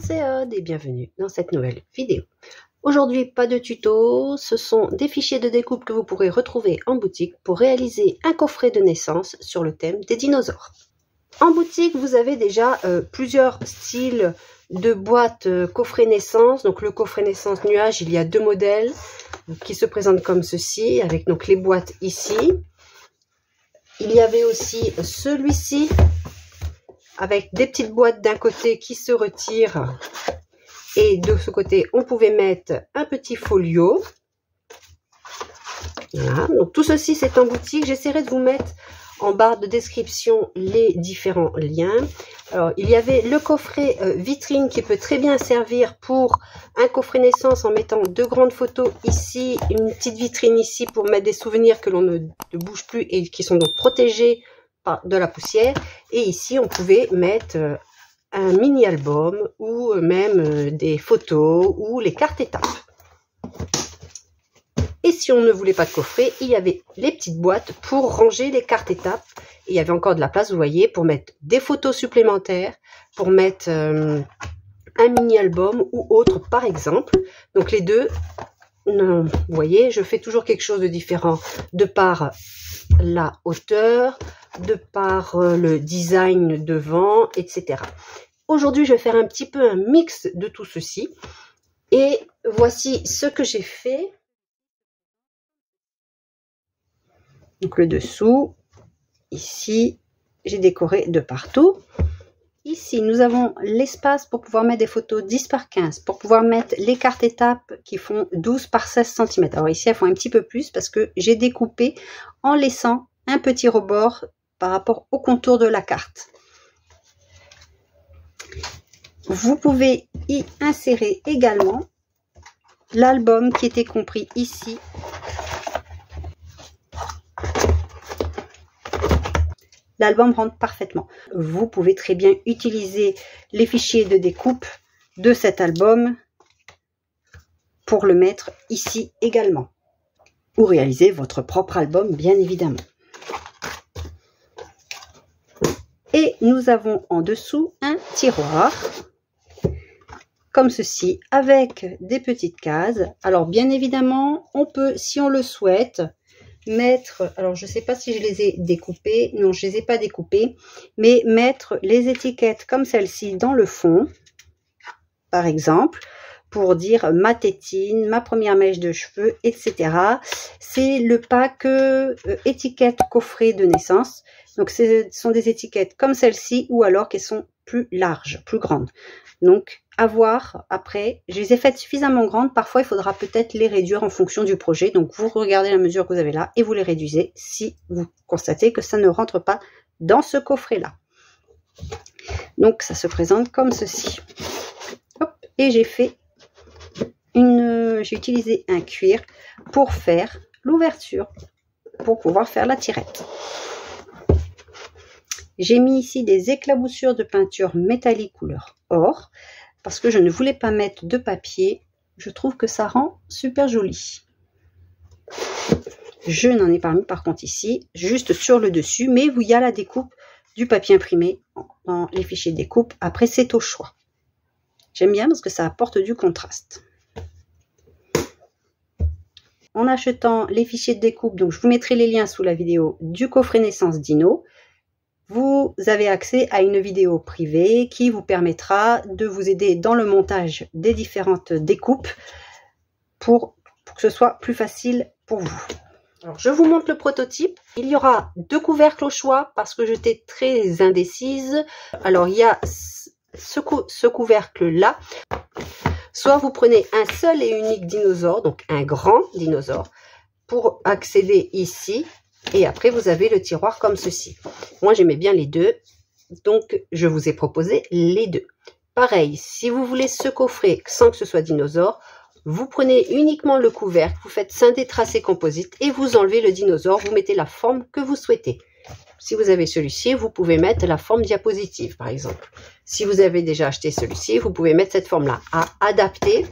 c'est Aude et bienvenue dans cette nouvelle vidéo. Aujourd'hui, pas de tuto, ce sont des fichiers de découpe que vous pourrez retrouver en boutique pour réaliser un coffret de naissance sur le thème des dinosaures. En boutique, vous avez déjà plusieurs styles de boîtes coffret naissance. Donc le coffret naissance nuage, il y a deux modèles qui se présentent comme ceci, avec donc les boîtes ici. Il y avait aussi celui-ci, avec des petites boîtes d'un côté qui se retirent. Et de ce côté, on pouvait mettre un petit folio. Voilà, donc tout ceci, c'est en boutique. J'essaierai de vous mettre en barre de description les différents liens. Alors, il y avait le coffret vitrine qui peut très bien servir pour un coffret naissance en mettant deux grandes photos ici, une petite vitrine ici pour mettre des souvenirs que l'on ne bouge plus et qui sont donc protégés de la poussière. Et ici, on pouvait mettre un mini-album ou même des photos ou les cartes étapes. Et si on ne voulait pas de coffret, il y avait les petites boîtes pour ranger les cartes étapes. Et il y avait encore de la place, vous voyez, pour mettre des photos supplémentaires, pour mettre un mini-album ou autre, par exemple. Donc les deux, vous voyez, je fais toujours quelque chose de différent de par la hauteur, de par le design devant, etc. Aujourd'hui, je vais faire un petit peu un mix de tout ceci. Et voici ce que j'ai fait. Donc le dessous, ici, j'ai décoré de partout. Ici, nous avons l'espace pour pouvoir mettre des photos 10 par 15, pour pouvoir mettre les cartes étapes qui font 12 par 16 cm. Alors ici, elles font un petit peu plus parce que j'ai découpé en laissant un petit rebord par rapport au contour de la carte. Vous pouvez y insérer également l'album qui était compris ici. L'album rentre parfaitement. Vous pouvez très bien utiliser les fichiers de découpe de cet album pour le mettre ici également. Ou réaliser votre propre album, bien évidemment. Et nous avons en dessous un tiroir, comme ceci, avec des petites cases. Alors, bien évidemment, on peut, si on le souhaite, mettre, alors je ne sais pas si je les ai découpées, non je les ai pas découpées, mais mettre les étiquettes comme celle-ci dans le fond, par exemple, pour dire ma tétine, ma première mèche de cheveux, etc. C'est le pack étiquette coffret de naissance. Donc ce sont des étiquettes comme celle-ci ou alors qui sont plus larges, plus grandes. Donc à voir après, je les ai faites suffisamment grandes, parfois il faudra peut-être les réduire en fonction du projet. Donc vous regardez la mesure que vous avez là et vous les réduisez si vous constatez que ça ne rentre pas dans ce coffret là. Donc ça se présente comme ceci. Hop, et j'ai fait j'ai utilisé un cuir pour faire l'ouverture, pour pouvoir faire la tirette. J'ai mis ici des éclaboussures de peinture métallique couleur or, parce que je ne voulais pas mettre de papier. Je trouve que ça rend super joli. Je n'en ai pas mis par contre ici, juste sur le dessus, mais il y a la découpe du papier imprimé dans les fichiers de découpe. Après, c'est au choix. J'aime bien parce que ça apporte du contraste. En achetant les fichiers de découpe, donc je vous mettrai les liens sous la vidéo du coffret naissance dino, vous avez accès à une vidéo privée qui vous permettra de vous aider dans le montage des différentes découpes pour que ce soit plus facile pour vous. Alors, je vous montre le prototype. Il y aura deux couvercles au choix parce que j'étais très indécise. Alors, il y a ce couvercle-là. Soit vous prenez un seul et unique dinosaure, donc un grand dinosaure, pour accéder ici. Et après, vous avez le tiroir comme ceci. Moi, j'aimais bien les deux, donc je vous ai proposé les deux. Pareil, si vous voulez ce coffret sans que ce soit dinosaure, vous prenez uniquement le couvercle, vous faites scinder tracé composite et vous enlevez le dinosaure, vous mettez la forme que vous souhaitez. Si vous avez celui-ci, vous pouvez mettre la forme diapositive, par exemple. Si vous avez déjà acheté celui-ci, vous pouvez mettre cette forme-là à adapter.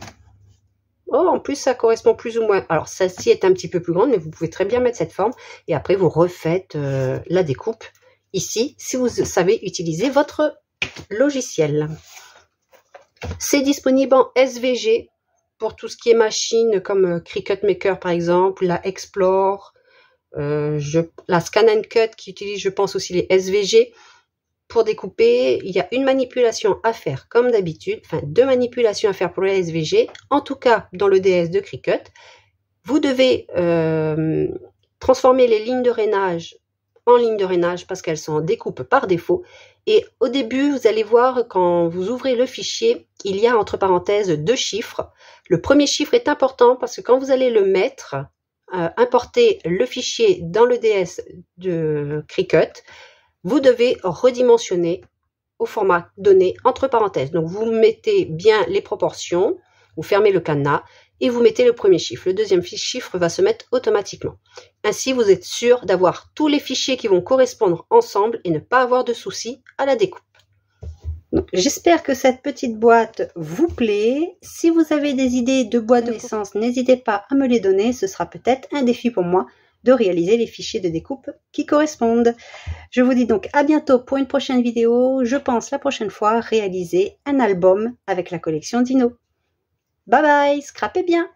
Oh, en plus, ça correspond plus ou moins. Alors, celle-ci est un petit peu plus grande, mais vous pouvez très bien mettre cette forme. Et après, vous refaites la découpe ici, si vous savez utiliser votre logiciel. C'est disponible en SVG pour tout ce qui est machine comme Cricut Maker par exemple, la Explore, la Scan & Cut qui utilise je pense aussi les SVG. Pour découper, il y a une manipulation à faire comme d'habitude, enfin 2 manipulations à faire pour les SVG, en tout cas dans le DS de Cricut. Vous devez transformer les lignes de rainage en lignes de rainage parce qu'elles sont en découpe par défaut. Et au début, vous allez voir quand vous ouvrez le fichier, il y a entre parenthèses 2 chiffres. Le premier chiffre est important parce que quand vous allez le mettre, importer le fichier dans le DS de Cricut, vous devez redimensionner au format donné entre parenthèses. Donc vous mettez bien les proportions, vous fermez le cadenas et vous mettez le premier chiffre. Le deuxième chiffre va se mettre automatiquement. Ainsi, vous êtes sûr d'avoir tous les fichiers qui vont correspondre ensemble et ne pas avoir de soucis à la découpe. J'espère que cette petite boîte vous plaît. Si vous avez des idées de boîtes de naissance, n'hésitez pas à me les donner. Ce sera peut-être un défi pour moi de réaliser les fichiers de découpe qui correspondent. Je vous dis donc à bientôt pour une prochaine vidéo. Je pense la prochaine fois réaliser un album avec la collection Dino. Bye bye, scrapez bien!